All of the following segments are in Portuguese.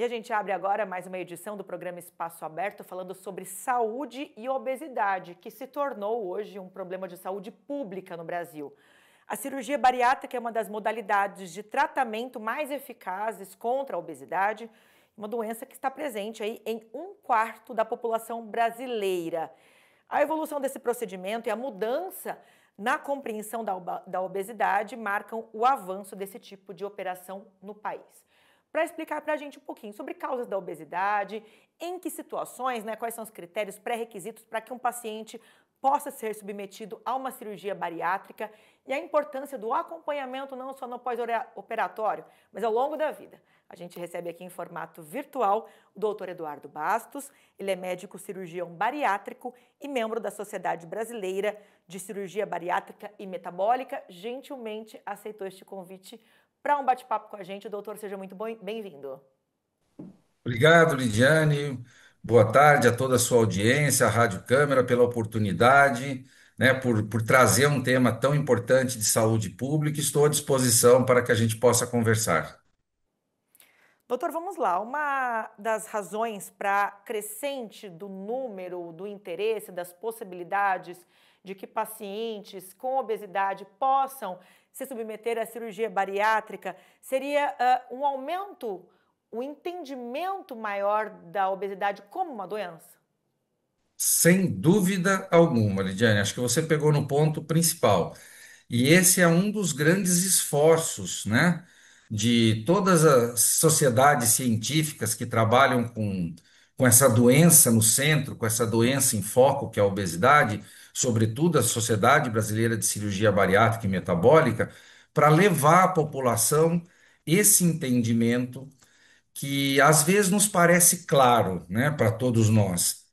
E a gente abre agora mais uma edição do programa Espaço Aberto falando sobre saúde e obesidade, que se tornou hoje um problema de saúde pública no Brasil. A cirurgia bariátrica é uma das modalidades de tratamento mais eficazes contra a obesidade, uma doença que está presente aí em 1/4 da população brasileira. A evolução desse procedimento e a mudança na compreensão da obesidade marcam o avanço desse tipo de operação no país. Para explicar para a gente um pouquinho sobre causas da obesidade, em que situações, quais são os critérios pré-requisitos para que um paciente possa ser submetido a uma cirurgia bariátrica e a importância do acompanhamento não só no pós-operatório, mas ao longo da vida. A gente recebe aqui em formato virtual o Dr. Eduardo Bastos, ele é médico cirurgião bariátrico e membro da Sociedade Brasileira de Cirurgia Bariátrica e Metabólica. Gentilmente aceitou este convite para um bate-papo com a gente. Doutor, seja muito bem-vindo. Obrigado, Lidiane. Boa tarde a toda a sua audiência, a Rádio Câmara, pela oportunidade, né, por trazer um tema tão importante de saúde pública. Estou à disposição para que a gente possa conversar. Doutor, vamos lá. Uma das razões para crescente do número, do interesse, das possibilidades de que pacientes com obesidade possam se submeter à cirurgia bariátrica seria um aumento, um entendimento maior da obesidade como uma doença? Sem dúvida alguma, Lidiane, acho que você pegou no ponto principal. E esse é um dos grandes esforços, né, de todas as sociedades científicas que trabalham com essa doença no centro, com essa doença em foco, que é a obesidade, sobretudo a Sociedade Brasileira de Cirurgia Bariátrica e Metabólica, para levar à população esse entendimento que às vezes nos parece claro, né, para todos nós.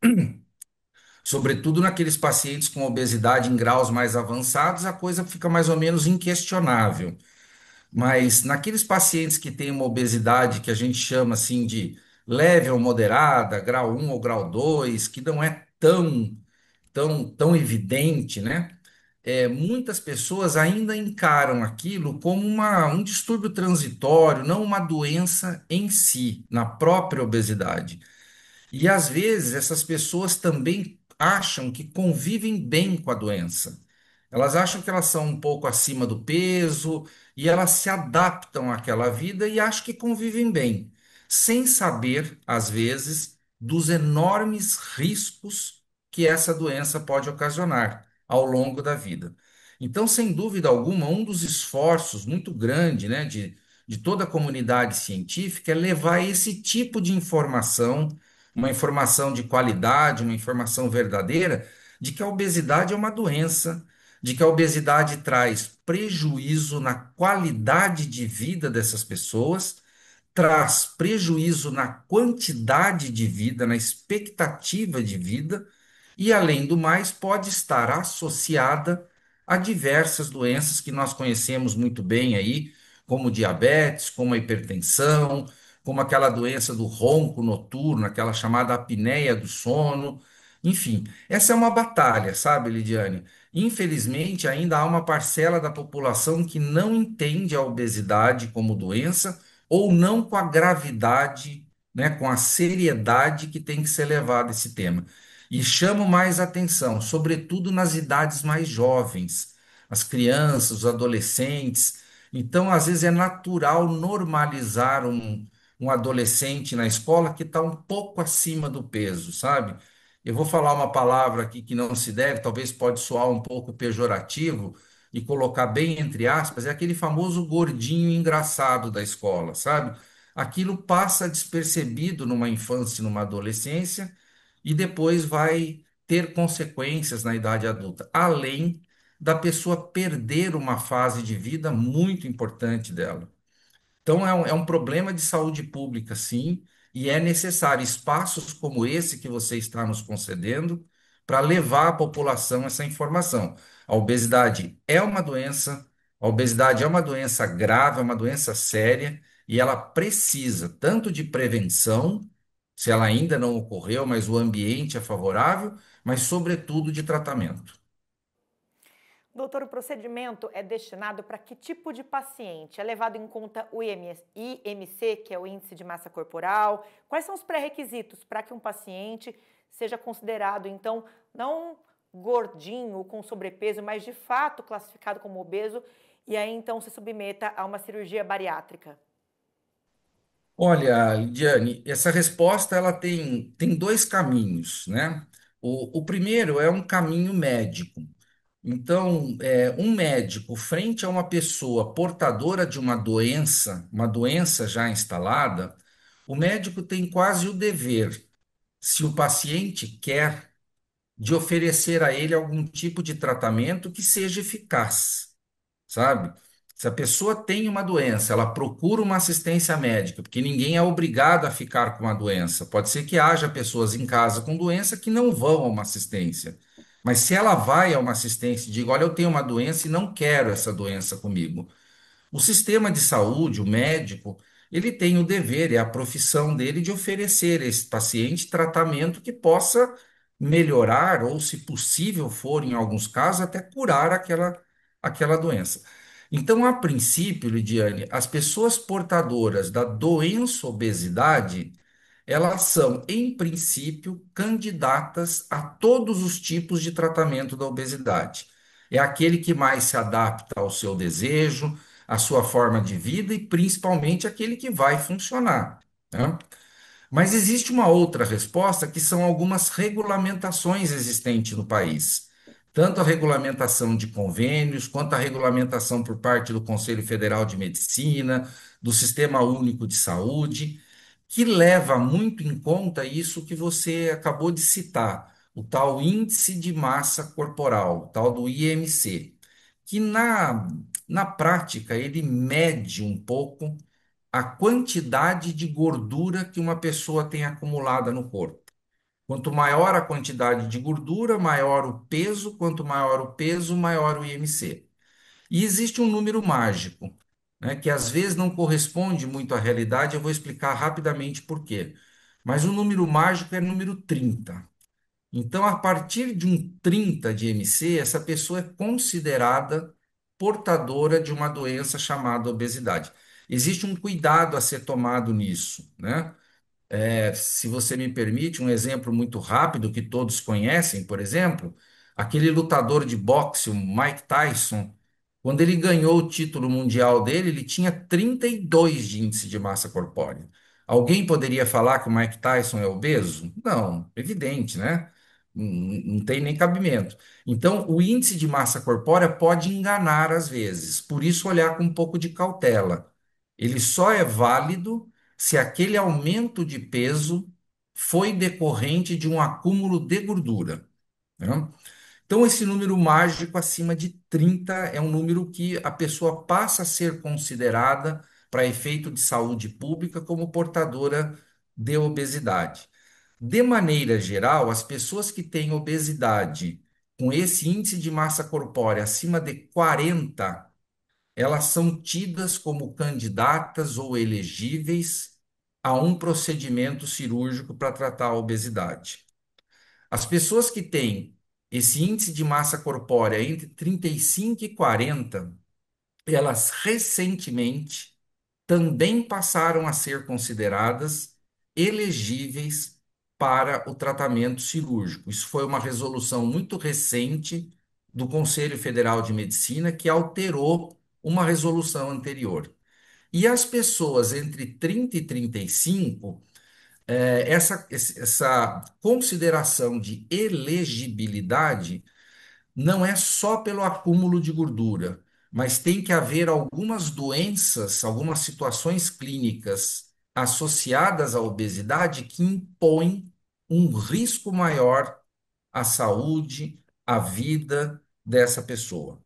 Sobretudo naqueles pacientes com obesidade em graus mais avançados, a coisa fica mais ou menos inquestionável. Mas naqueles pacientes que têm uma obesidade que a gente chama assim de leve ou moderada, grau 1 ou grau 2, que não é tão evidente, né? Muitas pessoas ainda encaram aquilo como um distúrbio transitório, não uma doença em si, na própria obesidade. E às vezes essas pessoas também acham que convivem bem com a doença. Elas acham que elas são um pouco acima do peso e elas se adaptam àquela vida e acham que convivem bem, sem saber, às vezes, dos enormes riscos que essa doença pode ocasionar ao longo da vida. Então, sem dúvida alguma, um dos esforços muito grande, né, de toda a comunidade científica é levar esse tipo de informação, uma informação de qualidade, uma informação verdadeira, de que a obesidade é uma doença, de que a obesidade traz prejuízo na qualidade de vida dessas pessoas, traz prejuízo na quantidade de vida, na expectativa de vida, e, além do mais, pode estar associada a diversas doenças que nós conhecemos muito bem aí, como diabetes, como a hipertensão, como aquela doença do ronco noturno, aquela chamada apneia do sono. Enfim, essa é uma batalha, sabe, Lidiane? Infelizmente, ainda há uma parcela da população que não entende a obesidade como doença ou não com a gravidade, né, com a seriedade que tem que ser levado esse tema. E chamo mais atenção, sobretudo nas idades mais jovens, as crianças, os adolescentes. Então, às vezes, é natural normalizar um adolescente na escola que está um pouco acima do peso, sabe? Eu vou falar uma palavra aqui que não se deve, talvez pode soar um pouco pejorativo, e colocar bem entre aspas, é aquele famoso gordinho engraçado da escola, sabe? Aquilo passa despercebido numa infância e numa adolescência e depois vai ter consequências na idade adulta, além da pessoa perder uma fase de vida muito importante dela. Então, é um problema de saúde pública, sim, e é necessário espaços como esse que você está nos concedendo para levar à população essa informação. A obesidade é uma doença, a obesidade é uma doença grave, é uma doença séria, e ela precisa tanto de prevenção, se ela ainda não ocorreu, mas o ambiente é favorável, mas, sobretudo, de tratamento. Doutor, o procedimento é destinado para que tipo de paciente? É levado em conta o IMC, que é o índice de massa corporal? Quais são os pré-requisitos para que um paciente seja considerado, então, não gordinho, com sobrepeso, mas de fato classificado como obeso e aí então se submeta a uma cirurgia bariátrica? Olha, Lidiane, essa resposta ela tem dois caminhos, né? O primeiro é um caminho médico. Então, um médico, frente a uma pessoa portadora de uma doença já instalada, o médico tem quase o dever, se o paciente quer, de oferecer a ele algum tipo de tratamento que seja eficaz, sabe? Se a pessoa tem uma doença, ela procura uma assistência médica, porque ninguém é obrigado a ficar com a doença. Pode ser que haja pessoas em casa com doença que não vão a uma assistência. Mas se ela vai a uma assistência e diz, olha, eu tenho uma doença e não quero essa doença comigo. O sistema de saúde, o médico, ele tem o dever, é a profissão dele de oferecer a esse paciente tratamento que possa melhorar, ou, se possível for, em alguns casos, até curar aquela doença. Então, a princípio, Lidiane, as pessoas portadoras da doença obesidade, elas são, em princípio, candidatas a todos os tipos de tratamento da obesidade. É aquele que mais se adapta ao seu desejo, à sua forma de vida e principalmente aquele que vai funcionar, né? Mas existe uma outra resposta, que são algumas regulamentações existentes no país. Tanto a regulamentação de convênios, quanto a regulamentação por parte do Conselho Federal de Medicina, do Sistema Único de Saúde, que leva muito em conta isso que você acabou de citar, o tal índice de massa corporal, o tal do IMC, que na prática ele mede um pouco a quantidade de gordura que uma pessoa tem acumulada no corpo. Quanto maior a quantidade de gordura, maior o peso, quanto maior o peso, maior o IMC. E existe um número mágico, né, que às vezes não corresponde muito à realidade, eu vou explicar rapidamente por quê. Mas o número mágico é número 30. Então, a partir de um 30 de IMC, essa pessoa é considerada portadora de uma doença chamada obesidade. Existe um cuidado a ser tomado nisso, né? Se você me permite, um exemplo muito rápido que todos conhecem, por exemplo, aquele lutador de boxe, o Mike Tyson, quando ele ganhou o título mundial dele, ele tinha 32 de índice de massa corpórea. Alguém poderia falar que o Mike Tyson é obeso? Não, evidente, né? Não tem nem cabimento. Então, o índice de massa corpórea pode enganar às vezes, por isso olhar com um pouco de cautela. Ele só é válido se aquele aumento de peso foi decorrente de um acúmulo de gordura, né? Então, esse número mágico acima de 30 é um número que a pessoa passa a ser considerada, para efeito de saúde pública, como portadora de obesidade. De maneira geral, as pessoas que têm obesidade com esse índice de massa corpórea acima de 40, elas são tidas como candidatas ou elegíveis a um procedimento cirúrgico para tratar a obesidade. As pessoas que têm esse índice de massa corpórea entre 35 e 40, elas recentemente também passaram a ser consideradas elegíveis para o tratamento cirúrgico. Isso foi uma resolução muito recente do Conselho Federal de Medicina que alterou uma resolução anterior. E as pessoas entre 30 e 35, essa consideração de elegibilidade não é só pelo acúmulo de gordura, mas tem que haver algumas doenças, algumas situações clínicas associadas à obesidade que impõem um risco maior à saúde, à vida dessa pessoa.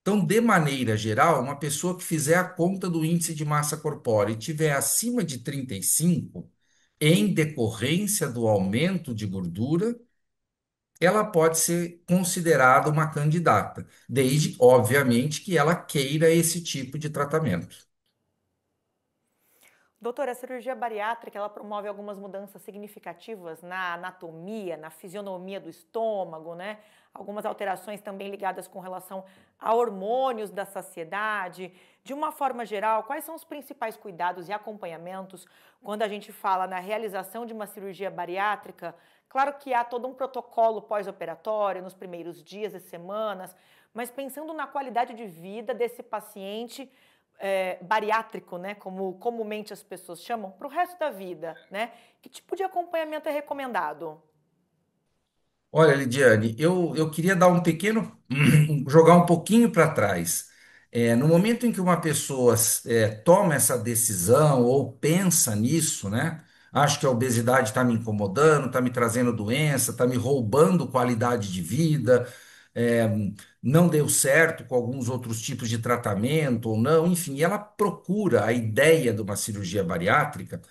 Então, de maneira geral, uma pessoa que fizer a conta do índice de massa corpórea e tiver acima de 35, em decorrência do aumento de gordura, ela pode ser considerada uma candidata, desde, obviamente, que ela queira esse tipo de tratamento. Doutora, a cirurgia bariátrica, ela promove algumas mudanças significativas na anatomia, na fisionomia do estômago, né? Algumas alterações também ligadas com relação a hormônios da saciedade. De uma forma geral, quais são os principais cuidados e acompanhamentos quando a gente fala na realização de uma cirurgia bariátrica? Claro que há todo um protocolo pós-operatório nos primeiros dias e semanas, mas pensando na qualidade de vida desse paciente bariátrico, né, como comumente as pessoas chamam, para o resto da vida, né? Que tipo de acompanhamento é recomendado? Olha, Lidiane, eu queria dar um pequeno, jogar um pouquinho para trás. No momento em que uma pessoa toma essa decisão ou pensa nisso, né? Acho que a obesidade está me incomodando, está me trazendo doença, está me roubando qualidade de vida, é, não deu certo com alguns outros tipos de tratamento ou não, enfim, ela procura a ideia de uma cirurgia bariátrica.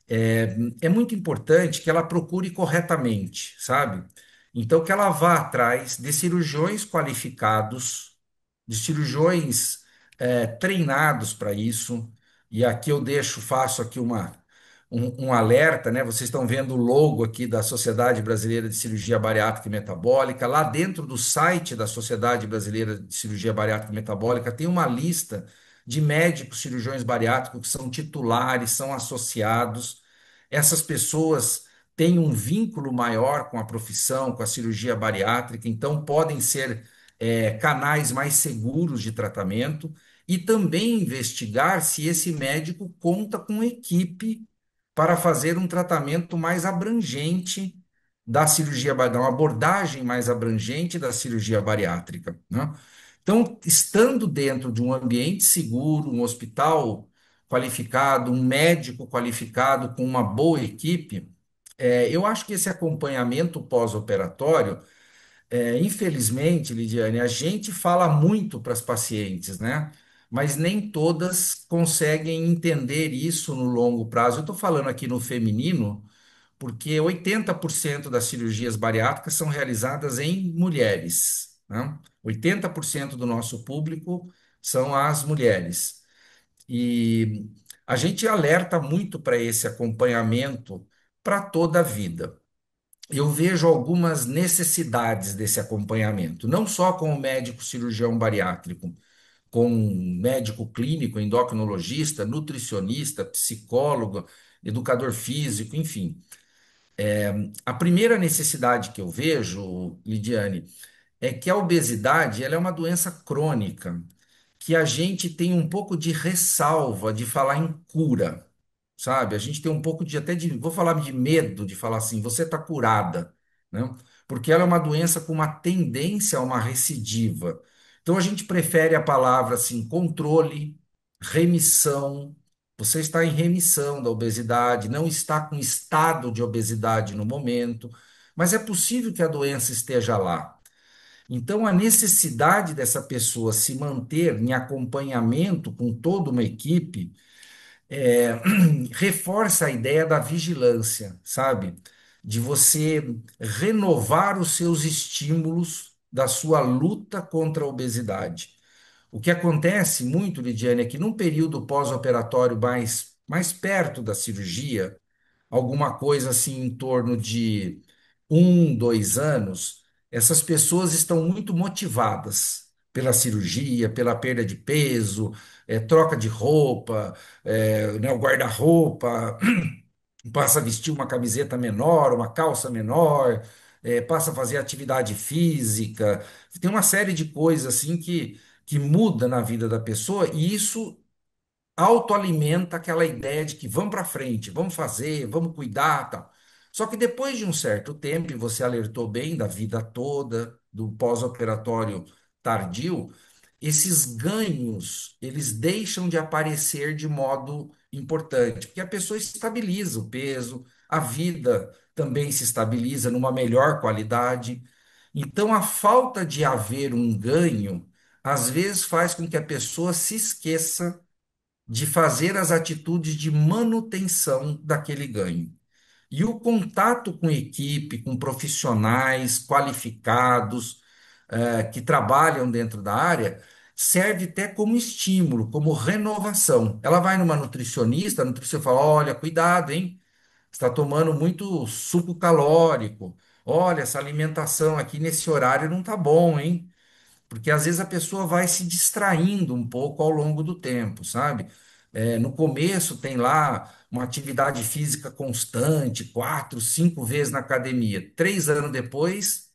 É muito importante que ela procure corretamente, sabe? Então, que ela vá atrás de cirurgiões qualificados, de cirurgiões treinados para isso. E aqui eu faço aqui um alerta, né? Vocês estão vendo o logo aqui da Sociedade Brasileira de Cirurgia Bariátrica e Metabólica. Lá dentro do site da Sociedade Brasileira de Cirurgia Bariátrica e Metabólica tem uma lista de médicos cirurgiões bariátricos que são titulares, são associados. Essas pessoas têm um vínculo maior com a profissão, com a cirurgia bariátrica, então podem ser canais mais seguros de tratamento e também investigar se esse médico conta com equipe para fazer um tratamento mais abrangente da cirurgia bariátrica, uma abordagem mais abrangente da cirurgia bariátrica, né? Então, estando dentro de um ambiente seguro, um hospital qualificado, um médico qualificado com uma boa equipe, eu acho que esse acompanhamento pós-operatório, infelizmente, Lidiane, a gente fala muito para as pacientes, né? Mas nem todas conseguem entender isso no longo prazo. Eu estou falando aqui no feminino, porque 80% das cirurgias bariátricas são realizadas em mulheres, né? 80% do nosso público são as mulheres. E a gente alerta muito para esse acompanhamento para toda a vida. Eu vejo algumas necessidades desse acompanhamento, não só com o médico cirurgião bariátrico, com um médico clínico, endocrinologista, nutricionista, psicólogo, educador físico, enfim. A primeira necessidade que eu vejo, Lidiane, é que a obesidade ela é uma doença crônica, que a gente tem um pouco de ressalva de falar em cura, sabe? A gente tem um pouco de até de, vou falar de medo de falar assim, você está curada, né? Porque ela é uma doença com uma tendência a uma recidiva. Então a gente prefere a palavra assim, controle, remissão. Você está em remissão da obesidade, não está com estado de obesidade no momento, mas é possível que a doença esteja lá. Então, a necessidade dessa pessoa se manter em acompanhamento com toda uma equipe reforça a ideia da vigilância, sabe? De você renovar os seus estímulos da sua luta contra a obesidade. O que acontece muito, Lidiane, é que num período pós-operatório mais perto da cirurgia, alguma coisa assim em torno de 1, 2 anos, essas pessoas estão muito motivadas pela cirurgia, pela perda de peso, troca de roupa, né, o guarda-roupa, passa a vestir uma camiseta menor, uma calça menor, passa a fazer atividade física. Tem uma série de coisas assim que muda na vida da pessoa e isso autoalimenta aquela ideia de que vamos para frente, vamos fazer, vamos cuidar, tal. Só que depois de um certo tempo, e você alertou bem da vida toda, do pós-operatório tardio, esses ganhos, eles deixam de aparecer de modo importante, porque a pessoa estabiliza o peso, a vida também se estabiliza numa melhor qualidade. Então, a falta de haver um ganho, às vezes faz com que a pessoa se esqueça de fazer as atitudes de manutenção daquele ganho. E o contato com equipe, com profissionais qualificados, que trabalham dentro da área, serve até como estímulo, como renovação. Ela vai numa nutricionista, a nutricionista fala: olha, cuidado, hein? Está tomando muito suco calórico. Olha, essa alimentação aqui nesse horário não tá bom, hein? Porque às vezes a pessoa vai se distraindo um pouco ao longo do tempo, sabe? No começo tem lá uma atividade física constante, 4, 5 vezes na academia. 3 anos depois,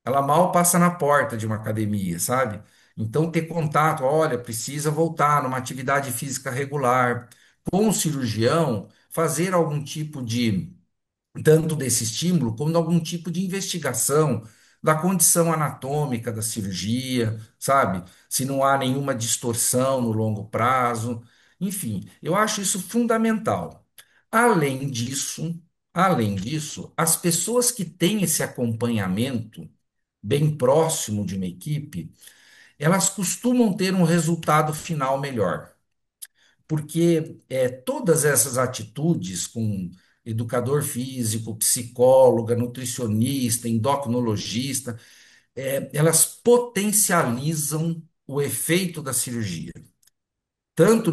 ela mal passa na porta de uma academia, sabe? Então, ter contato, olha, precisa voltar numa atividade física regular, com o cirurgião, fazer algum tipo de tanto desse estímulo como de algum tipo de investigação da condição anatômica da cirurgia, sabe? Se não há nenhuma distorção no longo prazo. Enfim, eu acho isso fundamental. Além disso, além disso, as pessoas que têm esse acompanhamento bem próximo de uma equipe, elas costumam ter um resultado final melhor porque todas essas atitudes com educador físico, psicóloga, nutricionista, endocrinologista, elas potencializam o efeito da cirurgia tanto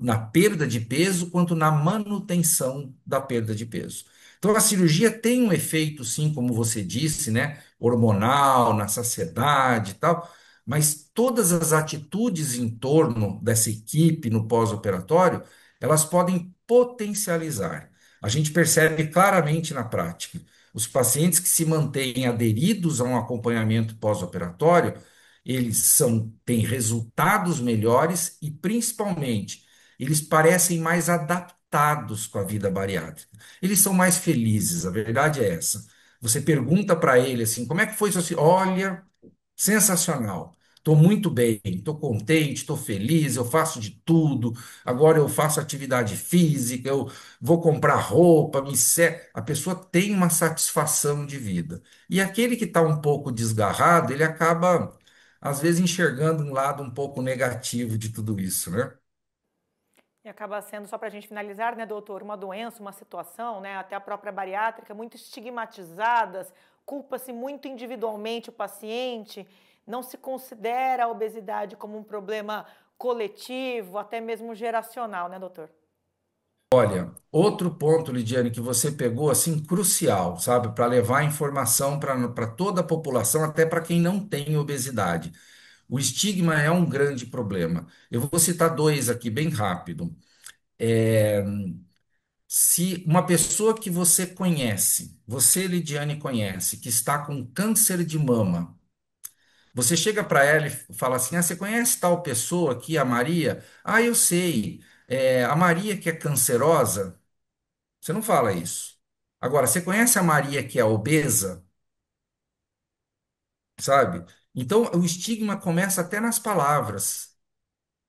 na perda de peso quanto na manutenção da perda de peso. Então, a cirurgia tem um efeito, sim, como você disse, né, hormonal, na saciedade e tal, mas todas as atitudes em torno dessa equipe no pós-operatório, elas podem potencializar. A gente percebe claramente na prática. Os pacientes que se mantêm aderidos a um acompanhamento pós-operatório, têm resultados melhores e, principalmente, eles parecem mais adaptados com a vida bariátrica. Eles são mais felizes, a verdade é essa. Você pergunta para ele assim, como é que foi seu... Olha, sensacional. Estou muito bem, estou contente, estou feliz, eu faço de tudo. Agora eu faço atividade física, eu vou comprar roupa, a pessoa tem uma satisfação de vida. E aquele que está um pouco desgarrado, ele acaba, às vezes, enxergando um lado um pouco negativo de tudo isso, né? E acaba sendo, só para a gente finalizar, né, doutor, uma doença, uma situação, né, até a própria bariátrica, muito estigmatizadas, culpa-se muito individualmente o paciente, não se considera a obesidade como um problema coletivo, até mesmo geracional, né, doutor? Olha, outro ponto, Lidiane, que você pegou assim crucial, sabe, para levar informação para toda a população, até para quem não tem obesidade. O estigma é um grande problema. Eu vou citar dois aqui bem rápido. É, Se uma pessoa que você conhece, você, Lidiane, conhece, que está com câncer de mama, você chega para ela e fala assim: ah, você conhece tal pessoa aqui, a Maria? Ah, eu sei. A Maria que é cancerosa. Você não fala isso. Agora, você conhece a Maria que é obesa, sabe? Então, o estigma começa até nas palavras,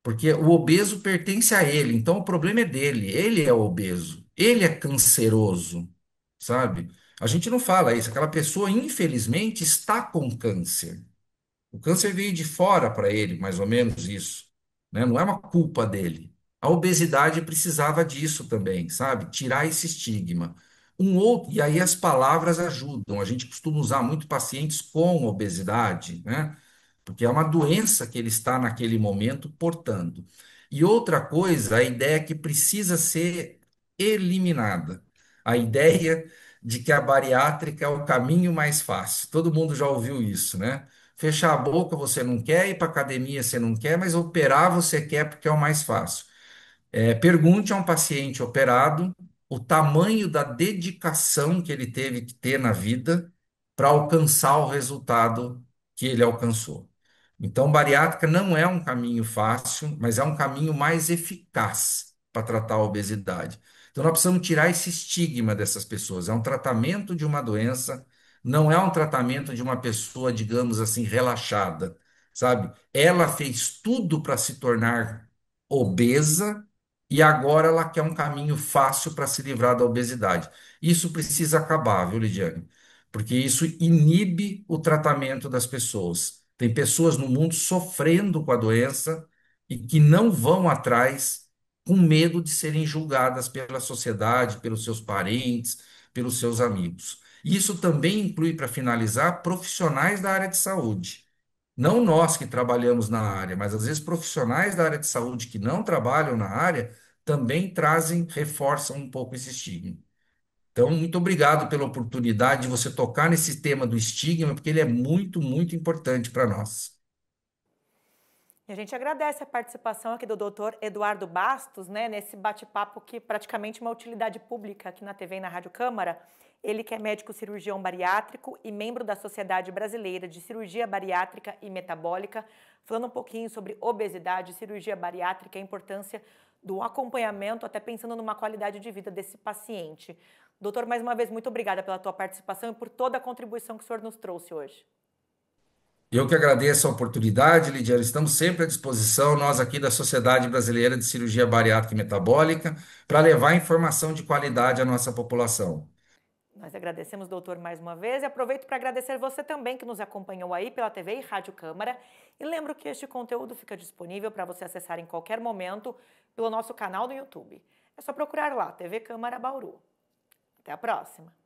porque o obeso pertence a ele, então o problema é dele. Ele é obeso, ele é canceroso, sabe? A gente não fala isso. Aquela pessoa, infelizmente, está com câncer. O câncer veio de fora para ele, mais ou menos isso, né? Não é uma culpa dele. A obesidade precisava disso também, sabe? Tirar esse estigma. E aí as palavras ajudam. A gente costuma usar muito pacientes com obesidade, né? Porque é uma doença que ele está naquele momento portando. E outra coisa, a ideia que precisa ser eliminada. A ideia de que a bariátrica é o caminho mais fácil. Todo mundo já ouviu isso, né? Fechar a boca você não quer, ir para academia você não quer, mas operar você quer porque é o mais fácil. Pergunte a um paciente operado o tamanho da dedicação que ele teve que ter na vida para alcançar o resultado que ele alcançou. Então, bariátrica não é um caminho fácil, mas é um caminho mais eficaz para tratar a obesidade. Então, nós precisamos tirar esse estigma dessas pessoas. É um tratamento de uma doença, não é um tratamento de uma pessoa, digamos assim, relaxada, sabe? Ela fez tudo para se tornar obesa e agora ela quer um caminho fácil para se livrar da obesidade. Isso precisa acabar, viu, Lidiane? Porque isso inibe o tratamento das pessoas. Tem pessoas no mundo sofrendo com a doença e que não vão atrás com medo de serem julgadas pela sociedade, pelos seus parentes, pelos seus amigos. Isso também inclui, para finalizar, profissionais da área de saúde. Não nós que trabalhamos na área, mas às vezes profissionais da área de saúde que não trabalham na área também trazem, reforçam um pouco esse estigma. Então, muito obrigado pela oportunidade de você tocar nesse tema do estigma, porque ele é muito, muito importante para nós. E a gente agradece a participação aqui do Dr. Eduardo Bastos, né, nesse bate-papo que praticamente uma utilidade pública aqui na TV e na Rádio Câmara. Ele que é médico cirurgião bariátrico e membro da Sociedade Brasileira de Cirurgia Bariátrica e Metabólica, falando um pouquinho sobre obesidade, cirurgia bariátrica e a importância do acompanhamento, até pensando numa qualidade de vida desse paciente. Doutor, mais uma vez, muito obrigada pela tua participação e por toda a contribuição que o senhor nos trouxe hoje. Eu que agradeço a oportunidade, Lidiane. Estamos sempre à disposição, nós aqui da Sociedade Brasileira de Cirurgia Bariátrica e Metabólica, para levar informação de qualidade à nossa população. Nós agradecemos, doutor, mais uma vez e aproveito para agradecer você também que nos acompanhou aí pela TV e Rádio Câmara. E lembro que este conteúdo fica disponível para você acessar em qualquer momento pelo nosso canal no YouTube. É só procurar lá, TV Câmara Bauru. Até a próxima!